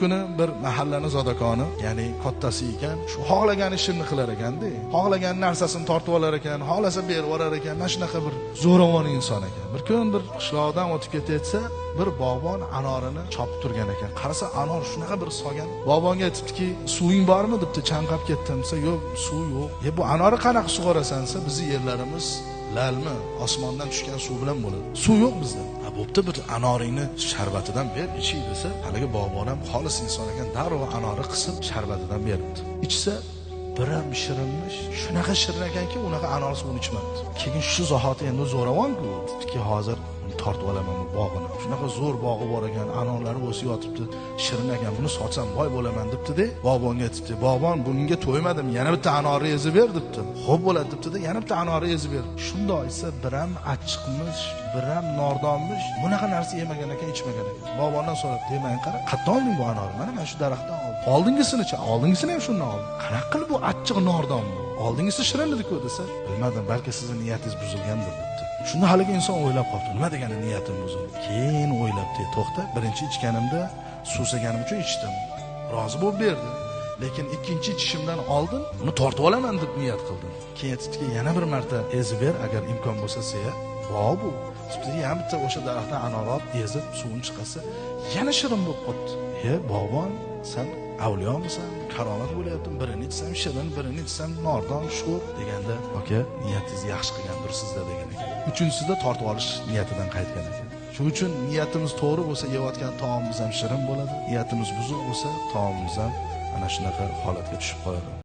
kuni bir mahallani zodakoni, ya'ni kattasi ekan, shu xohlagan ishini qilar ekanda, xohlagan narsasini tortib olar ekan, xohlasa berib yuborar ekan. Mana shunaqa bir zo'ravon inson ekan. Bir kun bir qishloqdan o'tib ketayotsa, bir bog'bon anorini chopib turgan ekan. Qarasa, anor shunaqa bir solgan. Bog'bonga aytibdiki, "Suving bormi?" debdi. "Chanqab ketdim" desa, "Yo'q, suv yo'q." "Bu anori qanaqa sug'orasan?" desa, "Bizning yerlarimiz lalmi, osmondan tushgan suv bilan bo'ladi. Suv yo'q bizda." "Ha, bo'pti, bir anoringni sharbatidan ber, iching" desa, haligi bog'bon ham xolis inson ekan, darrov anori qisib sharbatidan beribdi. Ichsa, biram shirinmish, shunaqa shirin ekanki, unaqa anor suvini ichmabdi. Keyin shu zahoti endi zo'ravon-ku, debdiki, "Hozir tortib olaman bu bog'ini. Shunaqa zo'r bog'i bor ekan, anorlari o'sib yotibdi, shirin ekan, buni sotsam boy bo'laman" debdi-da, bog'bonga aytibdi. "Bog'bon, bunga to'ymadim, yana bitta anorni ezib ber" debdi. "Xo'p bo'ladi" debdi-da, yana bitta anorni ezib ber. Shundoq esa biram achchiqmish, biram nordonmish, bunaqa narsa yemagan ekan, ichmagan ekan. Bog'bondan so'rab, "Demak, qara, qayerdan olding bu anorni?" "Mana shu daraxtdan oldim." "Oldingisini-chi?" "Oldingisini ham shundan oldim." "Qanaqa qilib bu achchiq nordon bu? Oldingisi shirin edi-ku" desa, "Bilmadim, balki sizning niyatingiz buzilgandir" debdi. Shunda haligi inson o'ylab qoldi. Nima degani niyatim buzildi? Keyin o'ylabdi, to'xta, birinchi ichganimda suvsaganim uchun ichdim. Rozi bo'lib berdi. Lekin ikkinchi ichishimdan oldin uni tortib olaman deb niyat qildim. Keyin aytdiki, "Yana bir marta ezib ber, agar imkon bo'lsa sen." "Voh bu." Sizga ham bitta o'sha daraxtdan anor olib, ezib suvini chiqarsa, yana shirin bo'lib qoldi. "Bog'bon, sen avliyomisan? Karomat bo'lyapti. Birini ichsam shirin, birini ichsam nordon, shu" deganda, "Aka, niyatingizni yaxshi qilgandirsiz-da" degan ekan. Uchinchisida tortib olish niyatidan qaytgan ekan. Shuning uchun niyatimiz to'g'ri bo'lsa, yeyotgan taomimiz ham shirin bo'ladi. Niyatimiz buzuq bo'lsa, taomimiz ham ana shunaqa holatga tushib qoladi.